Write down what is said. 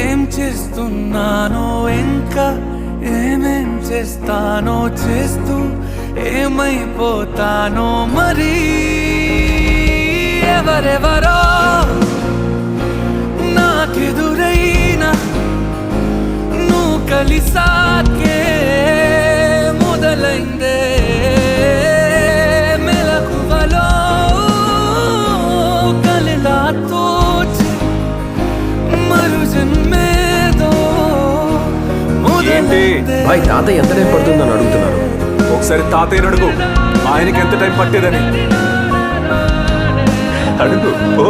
ఏం చేస్తున్నానో ఇంకా ఏమేం చేస్తానో చేస్తూ ఏమైపోతానో మరి ఎవరెవరో నాకెదురైనా నువ్వు కలిసాకే మొదలైందే మెలకువలో కలలా తోచి మరు జన్మేదో మొదలైందే. భాయ్ తాతయ్య ఎంత టైం పడుతుందని అడుగుతున్నారు. ఒకసారి తాతయ్యని అడుగు, ఆయనకి ఎంత టైం పట్టేదని అడుగు. ఓ